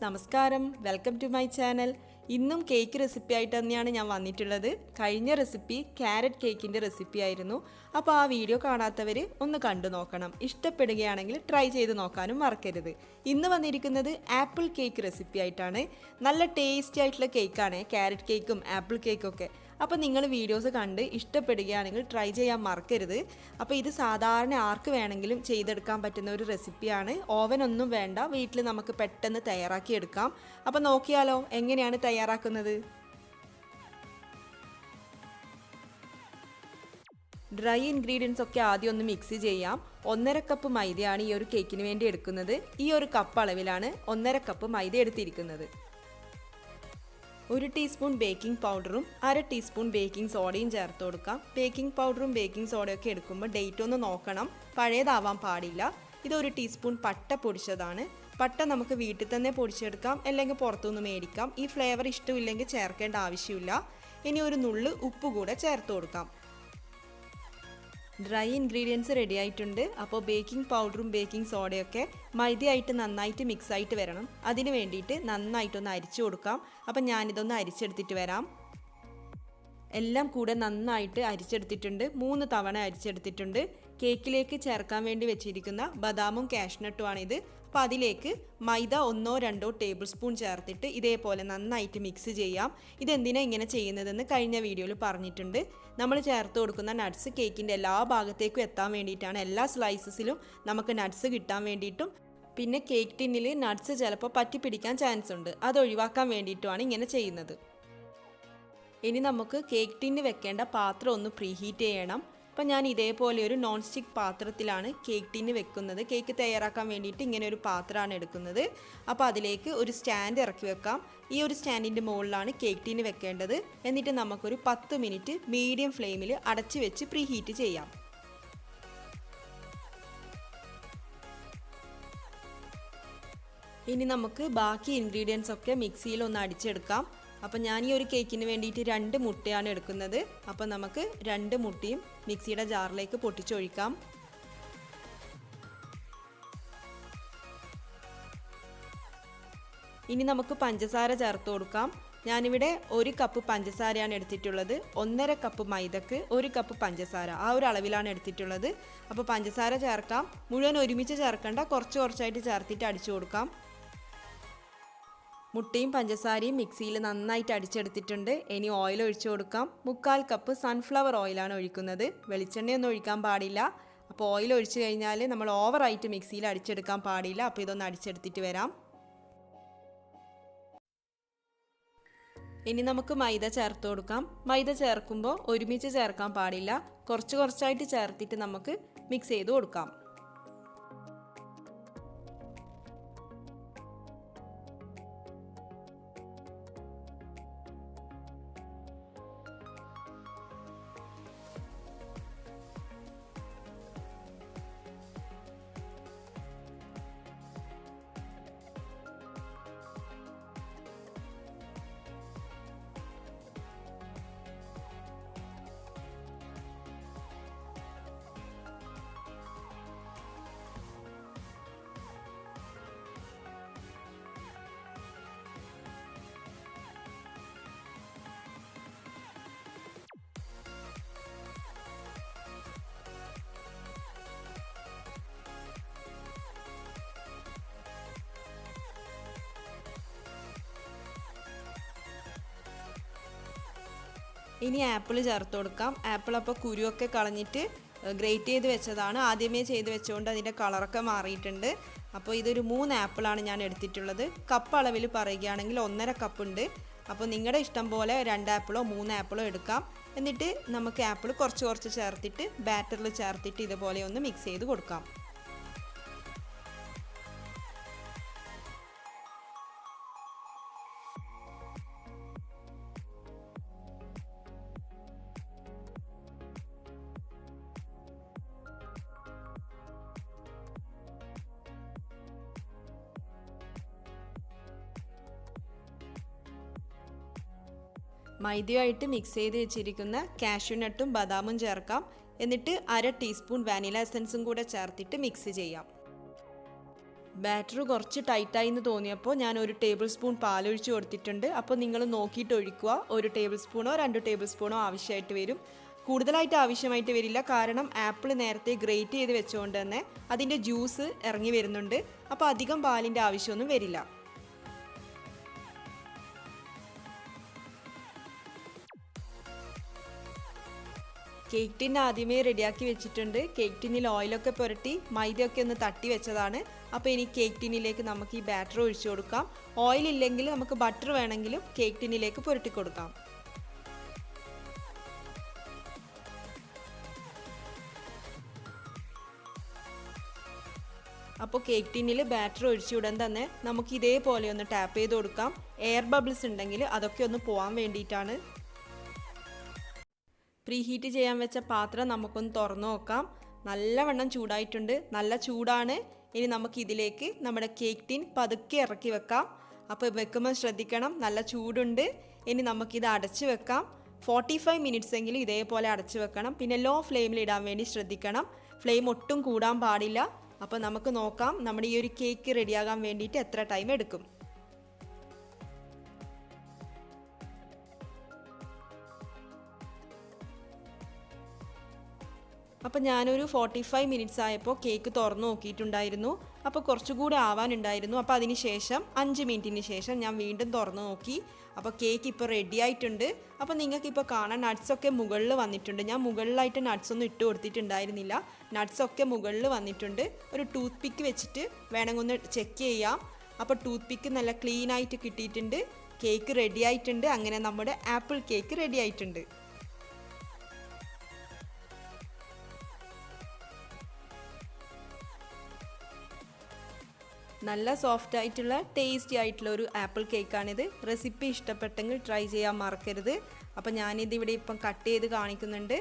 നമസ്കാരം, welcome to my channel. ഇന്നും cake recipe ആയിട്ട് തന്നെയാണ് ഞാൻ വന്നിട്ടുള്ളത്. കഴിഞ്ഞ റെസിപ്പി ക്യാരറ്റ് കേക്കിൻ്റെ റെസിപ്പി ആയിരുന്നു. അപ്പോൾ ആ വീഡിയോ കാണാത്തവർ ഒന്ന് കണ്ടു നോക്കണം. ഇഷ്ടപ്പെടുകയാണെങ്കിൽ ട്രൈ ചെയ്ത് നോക്കാനും മറക്കരുത്. ഇന്ന് വന്നിരിക്കുന്നത് ആപ്പിൾ കേക്ക് റെസിപ്പി ആയിട്ടാണ്. നല്ല ടേസ്റ്റി ആയിട്ടുള്ള കേക്കാണ് ക്യാരറ്റ് കേക്കും ആപ്പിൾ കേക്കും ഒക്കെ. അപ്പോൾ നിങ്ങൾ വീഡിയോസ് കണ്ട് ഇഷ്ടപ്പെടുകയാണെങ്കിൽ ട്രൈ ചെയ്യാൻ മറക്കരുത്. അപ്പോൾ ഇത് സാധാരണ ആർക്ക് വേണമെങ്കിലും ചെയ്തെടുക്കാൻ പറ്റുന്ന ഒരു റെസിപ്പിയാണ്. ഓവനൊന്നും വേണ്ട, വീട്ടിൽ നമുക്ക് പെട്ടെന്ന് തയ്യാറാക്കിയെടുക്കാം. അപ്പോൾ നോക്കിയാലോ എങ്ങനെയാണ് തയ്യാറാക്കുന്നത്. ഡ്രൈ ഇൻഗ്രീഡിയൻസ് ഒക്കെ ആദ്യം ഒന്ന് മിക്സ് ചെയ്യാം. 1.5 കപ്പ് മൈദയാണ് ഈ ഒരു കേക്കിന് വേണ്ടി എടുക്കുന്നത്. ഈ ഒരു കപ്പ് അളവിലാണ് 1.5 കപ്പ് മൈദ എടുത്തിരിക്കുന്നത്. 1 ടീസ്പൂൺ ബേക്കിംഗ് പൗഡറും 1/2 ടീസ്പൂൺ ബേക്കിംഗ് സോഡയും ചേർത്ത് കൊടുക്കാം. ബേക്കിംഗ് പൗഡറും ബേക്കിംഗ് സോഡയും ഒക്കെ എടുക്കുമ്പോൾ ഡേറ്റ് ഒന്ന് നോക്കണം, പഴയതാവാൻ പാടില്ല. ഇത് 1 ടീസ്പൂൺ പട്ട പൊടിച്ചതാണ്. പട്ട നമുക്ക് വീട്ടിൽ തന്നെ പൊടിച്ചെടുക്കാം, അല്ലെങ്കിൽ പുറത്തുനിന്ന് മേടിക്കാം. ഈ ഫ്ലേവർ ഇഷ്ടമില്ലെങ്കിൽ ചേർക്കേണ്ട ആവശ്യമില്ല. ഇനി ഒരു നുള്ള് ഉപ്പ് കൂടെ ചേർത്ത് കൊടുക്കാം. ഡ്രൈ ഇൻഗ്രീഡിയൻസ് റെഡി ആയിട്ടുണ്ട്. അപ്പോൾ ബേക്കിംഗ് പൗഡറും ബേക്കിംഗ് സോഡയൊക്കെ മൈദയായിട്ട് നന്നായിട്ട് മിക്സ് ആയിട്ട് വരണം. അതിന് വേണ്ടിയിട്ട് നന്നായിട്ടൊന്ന് അരിച്ചു കൊടുക്കാം. അപ്പം ഞാനിതൊന്ന് അരിച്ചെടുത്തിട്ട് വരാം. എല്ലാം കൂടെ നന്നായിട്ട് അരിച്ചെടുത്തിട്ടുണ്ട്. 3 തവണ അരിച്ചെടുത്തിട്ടുണ്ട്. കേക്കിലേക്ക് ചേർക്കാൻ വേണ്ടി വെച്ചിരിക്കുന്ന ബദാമും കാഷ്നട്ടുമാണിത്. അപ്പോൾ അതിലേക്ക് മൈദ 1-2 ടേബിൾ സ്പൂൺ ചേർത്തിട്ട് ഇതേപോലെ നന്നായിട്ട് മിക്സ് ചെയ്യാം. ഇതെന്തിനാണ് ഇങ്ങനെ ചെയ്യുന്നതെന്ന് കഴിഞ്ഞ വീഡിയോയിൽ പറഞ്ഞിട്ടുണ്ട്. നമ്മൾ ചേർത്ത് കൊടുക്കുന്ന നട്ട്സ് കേക്കിൻ്റെ എല്ലാ ഭാഗത്തേക്കും എത്താൻ വേണ്ടിയിട്ടാണ്. എല്ലാ സ്ലൈസസിലും നമുക്ക് നട്ട്സ് കിട്ടാൻ വേണ്ടിയിട്ടും, പിന്നെ കേക്ക് ടിന്നിൽ നട്ട്സ് ചിലപ്പോൾ പറ്റി പിടിക്കാൻ ചാൻസ് ഉണ്ട്. അത് ഒഴിവാക്കാൻ വേണ്ടിയിട്ടുമാണ് ഇങ്ങനെ ചെയ്യുന്നത്. ഇനി നമുക്ക് കേക്ക് ടിന്ന് വെക്കേണ്ട പാത്രം ഒന്ന് പ്രീഹീറ്റ് ചെയ്യണം. അപ്പം ഞാൻ ഇതേപോലെ ഒരു നോൺ സ്റ്റിക്ക് പാത്രത്തിലാണ് കേക്ക് ടിന്ന് വെക്കുന്നത്. കേക്ക് തയ്യാറാക്കാൻ വേണ്ടിയിട്ട് ഇങ്ങനെ ഒരു പാത്രമാണ് എടുക്കുന്നത്. അപ്പോൾ അതിലേക്ക് ഒരു സ്റ്റാൻഡ് ഇറക്കി വെക്കാം. ഈ ഒരു സ്റ്റാൻഡിൻ്റെ മുകളിലാണ് കേക്ക് ടിന്ന് വെക്കേണ്ടത്. എന്നിട്ട് നമുക്കൊരു 10 മിനിറ്റ് മീഡിയം ഫ്ലെയിമിൽ അടച്ചു വെച്ച് പ്രീഹീറ്റ് ചെയ്യാം. ഇനി നമുക്ക് ബാക്കി ഇൻഗ്രീഡിയൻസ് ഒക്കെ മിക്സിയിൽ ഒന്ന് അടിച്ചെടുക്കാം. അപ്പം ഞാൻ ഈ ഒരു കേക്കിന് വേണ്ടിയിട്ട് 2 മുട്ടയാണ് എടുക്കുന്നത്. അപ്പം നമുക്ക് 2 മുട്ടയും മിക്സിയുടെ ജാറിലേക്ക് പൊട്ടിച്ചൊഴിക്കാം. ഇനി നമുക്ക് പഞ്ചസാര ചേർത്ത് കൊടുക്കാം. ഞാനിവിടെ 1 കപ്പ് പഞ്ചസാരയാണ് എടുത്തിട്ടുള്ളത്. 1.5 കപ്പ് മൈദക്ക് 1 കപ്പ് പഞ്ചസാര, ആ ഒരു അളവിലാണ് എടുത്തിട്ടുള്ളത്. അപ്പോൾ പഞ്ചസാര ചേർക്കാം. മുഴുവൻ ഒരുമിച്ച് ചേർക്കേണ്ട, കുറച്ച് കുറച്ചായിട്ട് ചേർത്തിട്ട് അടിച്ചു കൊടുക്കാം. മുട്ടയും പഞ്ചസാരയും മിക്സിയിൽ നന്നായിട്ട് അടിച്ചെടുത്തിട്ടുണ്ട്. ഇനി ഓയിൽ ഒഴിച്ചു കൊടുക്കാം. 3/4 കപ്പ് സൺഫ്ലവർ ഓയിലാണ് ഒഴിക്കുന്നത്. വെളിച്ചെണ്ണയൊന്നും ഒഴിക്കാൻ പാടില്ല. അപ്പോൾ ഓയിൽ ഒഴിച്ചു കഴിഞ്ഞാൽ നമ്മൾ ഓവറായിട്ട് മിക്സിയിൽ അടിച്ചെടുക്കാൻ പാടില്ല. അപ്പോൾ ഇതൊന്ന് അടിച്ചെടുത്തിട്ട് വരാം. ഇനി നമുക്ക് മൈദ ചേർത്ത് കൊടുക്കാം. മൈദ ചേർക്കുമ്പോൾ ഒരുമിച്ച് ചേർക്കാൻ പാടില്ല, കുറച്ച് കുറച്ചായിട്ട് ചേർത്തിട്ട് നമുക്ക് മിക്സ് ചെയ്ത് കൊടുക്കാം. ഇനി ആപ്പിൾ ചേർത്ത് കൊടുക്കാം. ആപ്പിൾ അപ്പോൾ കുരുവൊക്കെ കളഞ്ഞിട്ട് ഗ്രേറ്റ് ചെയ്ത് വെച്ചതാണ്. ആദ്യമേ ചെയ്ത് വെച്ചുകൊണ്ട് അതിൻ്റെ കളറൊക്കെ മാറിയിട്ടുണ്ട്. അപ്പോൾ ഇതൊരു 3 ആപ്പിളാണ് ഞാൻ എടുത്തിട്ടുള്ളത്. കപ്പ് അളവിൽ പറയുകയാണെങ്കിൽ 1.5 കപ്പ് ഉണ്ട്. അപ്പോൾ നിങ്ങളുടെ ഇഷ്ടം പോലെ 2 ആപ്പിളോ 3 ആപ്പിളോ എടുക്കാം. എന്നിട്ട് നമുക്ക് ആപ്പിൾ കുറച്ച് കുറച്ച് ചേർത്തിട്ട് ബാറ്ററിൽ ചേർത്തിട്ട് ഇതുപോലെ ഒന്ന് മിക്സ് ചെയ്ത് കൊടുക്കാം. മൈദയുമായിട്ട് മിക്സ് ചെയ്ത് വെച്ചിരിക്കുന്ന കാഷ്യൂ നട്ടും ബദാമും ചേർക്കാം. എന്നിട്ട് 1/2 ടീസ്പൂൺ വാനില എസൻസും കൂടെ ചേർത്തിട്ട് മിക്സ് ചെയ്യാം. ബാറ്റർ കുറച്ച് ടൈറ്റായി എന്ന് തോന്നിയപ്പോൾ ഞാൻ 1 ടേബിൾ സ്പൂൺ പാലൊഴിച്ച് കൊടുത്തിട്ടുണ്ട്. അപ്പോൾ നിങ്ങൾ നോക്കിയിട്ട് ഒഴിക്കുക. 1 ടേബിൾ സ്പൂണോ 2 ടേബിൾ സ്പൂണോ ആവശ്യമായിട്ട് വരും. കൂടുതലായിട്ട് ആവശ്യമായിട്ട് വരില്ല, കാരണം ആപ്പിൾ നേരത്തെ ഗ്രേറ്റ് ചെയ്ത് വെച്ചുകൊണ്ട് തന്നെ അതിൻ്റെ ജ്യൂസ് ഇറങ്ങി വരുന്നുണ്ട്. അപ്പോൾ അധികം പാലിൻ്റെ ആവശ്യമൊന്നും വരില്ല. കേക്ക് ടിൻ ആദ്യമേ റെഡിയാക്കി വെച്ചിട്ടുണ്ട്. കേക്ക് ടിന്നിൽ ഓയിലൊക്കെ പുരട്ടി മൈദയൊക്കെ ഒന്ന് തട്ടി വെച്ചതാണ്. അപ്പോൾ ഇനി കേക്ക് ടിന്നിലേക്ക് നമുക്ക് ഈ ബാറ്റർ ഒഴിച്ചു കൊടുക്കാം. ഓയിൽ ഇല്ലെങ്കിൽ നമുക്ക് ബട്ടർ വേണമെങ്കിലും കേക്ക് ടിന്നിലേക്ക് പുരട്ടി കൊടുക്കാം. അപ്പോൾ കേക്ക് ടിന്നിൽ ബാറ്റർ ഒഴിച്ചുവിടാൻ തന്നെ നമുക്ക് ഇതേപോലെ ഒന്ന് ടാപ്പ് ചെയ്ത് കൊടുക്കാം. എയർ ബബിൾസ് ഉണ്ടെങ്കിൽ അതൊക്കെ ഒന്ന് പോകാൻ വേണ്ടിയിട്ടാണ്. പ്രീ ഹീറ്റ് ചെയ്യാൻ വെച്ച പാത്രം നമുക്കൊന്ന് തുറന്നു നോക്കാം. നല്ലവണ്ണം ചൂടായിട്ടുണ്ട്, നല്ല ചൂടാണ്. ഇനി നമുക്ക് ഇതിലേക്ക് നമ്മുടെ കേക്ക് ടിൻ പതുക്കെ ഇറക്കി വെക്കാം. അപ്പോൾ വെക്കുമ്പോൾ ശ്രദ്ധിക്കണം, നല്ല ചൂടുണ്ട്. ഇനി നമുക്കിത് അടച്ച് വെക്കാം. 45 മിനിറ്റ്സ് എങ്കിലും ഇതേപോലെ അടച്ച് വെക്കണം. പിന്നെ ലോ ഫ്ലെയിമിൽ ഇടാൻ വേണ്ടി ശ്രദ്ധിക്കണം, ഫ്ലെയിം ഒട്ടും കൂടാൻ പാടില്ല. അപ്പോൾ നമുക്ക് നോക്കാം നമ്മുടെ ഈ ഒരു കേക്ക് റെഡിയാകാൻ വേണ്ടിയിട്ട് എത്ര ടൈം എടുക്കും. അപ്പോൾ ഞാനൊരു 45 മിനിറ്റ്സ് ആയപ്പോൾ കേക്ക് തുറന്നു നോക്കിയിട്ടുണ്ടായിരുന്നു. അപ്പോൾ കുറച്ചുകൂടി ആവാനുണ്ടായിരുന്നു. അപ്പോൾ അതിന് ശേഷം 5 മിനിറ്റിന് ശേഷം ഞാൻ വീണ്ടും തുറന്നു നോക്കി. അപ്പോൾ കേക്ക് ഇപ്പോൾ റെഡി ആയിട്ടുണ്ട്. അപ്പോൾ നിങ്ങൾക്കിപ്പോൾ കാണാൻ നട്ട്സൊക്കെ മുകളിൽ വന്നിട്ടുണ്ട്. ഞാൻ മുകളിലായിട്ട് നട്ട്സൊന്നും ഇട്ട് കൊടുത്തിട്ടുണ്ടായിരുന്നില്ല. നട്ട്സൊക്കെ മുകളിൽ വന്നിട്ടുണ്ട്. ഒരു ടൂത്ത് പിക്ക് വെച്ചിട്ട് വേണമെങ്കിൽ ഒന്ന് ചെക്ക് ചെയ്യാം. അപ്പോൾ ടൂത്ത് പിക്ക് നല്ല ക്ലീൻ ആയിട്ട് കിട്ടിയിട്ടുണ്ട്. കേക്ക് റെഡി ആയിട്ടുണ്ട്. അങ്ങനെ നമ്മുടെ ആപ്പിൾ കേക്ക് റെഡി ആയിട്ടുണ്ട്. നല്ല സോഫ്റ്റ് ആയിട്ടുള്ള ടേസ്റ്റി ആയിട്ടുള്ള ഒരു ആപ്പിൾ കേക്കാണിത്. റെസിപ്പി ഇഷ്ടപ്പെട്ടെങ്കിൽ ട്രൈ ചെയ്യാൻ മറക്കരുത്. അപ്പോൾ ഞാനിതിവിടെ ഇപ്പം കട്ട് ചെയ്ത് കാണിക്കുന്നുണ്ട്.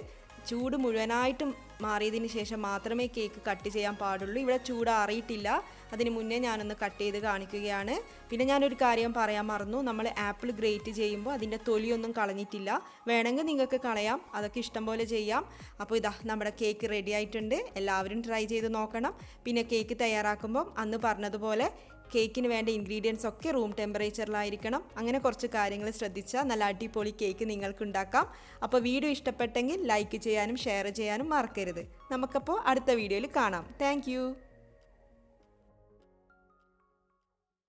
ചൂട് മുഴുവനായിട്ടും മാറിയതിന് ശേഷം മാത്രമേ കേക്ക് കട്ട് ചെയ്യാൻ പാടുള്ളൂ. ഇവിടെ ചൂട് അറിയിട്ടില്ല, അതിന് മുന്നേ ഞാനൊന്ന് കട്ട് ചെയ്ത് കാണിക്കുകയാണ്. പിന്നെ ഞാനൊരു കാര്യം പറയാൻ മറന്നു, നമ്മൾ ആപ്പിൾ ഗ്രേറ്റ് ചെയ്യുമ്പോൾ അതിൻ്റെ തൊലിയൊന്നും കളഞ്ഞിട്ടില്ല. വേണമെങ്കിൽ നിങ്ങൾക്ക് കളയാം, അതൊക്കെ ഇഷ്ടം പോലെ ചെയ്യാം. അപ്പോൾ ഇതാ നമ്മുടെ കേക്ക് റെഡി ആയിട്ടുണ്ട്. എല്ലാവരും ട്രൈ ചെയ്ത് നോക്കണം. പിന്നെ കേക്ക് തയ്യാറാക്കുമ്പം അന്ന് പറഞ്ഞതുപോലെ കേക്കിന് വേണ്ട ഇൻഗ്രീഡിയൻസ് ഒക്കെ റൂം ടെമ്പറേച്ചറിലായിരിക്കണം. അങ്ങനെ കുറച്ച് കാര്യങ്ങൾ ശ്രദ്ധിച്ചാൽ നല്ല അടിപൊളി കേക്ക് നിങ്ങൾക്ക് ഉണ്ടാക്കാം. അപ്പോൾ വീഡിയോ ഇഷ്ടപ്പെട്ടെങ്കിൽ ലൈക്ക് ചെയ്യാനും ഷെയർ ചെയ്യാനും മറക്കരുത്. നമുക്കപ്പോൾ അടുത്ത വീഡിയോയിൽ കാണാം. താങ്ക്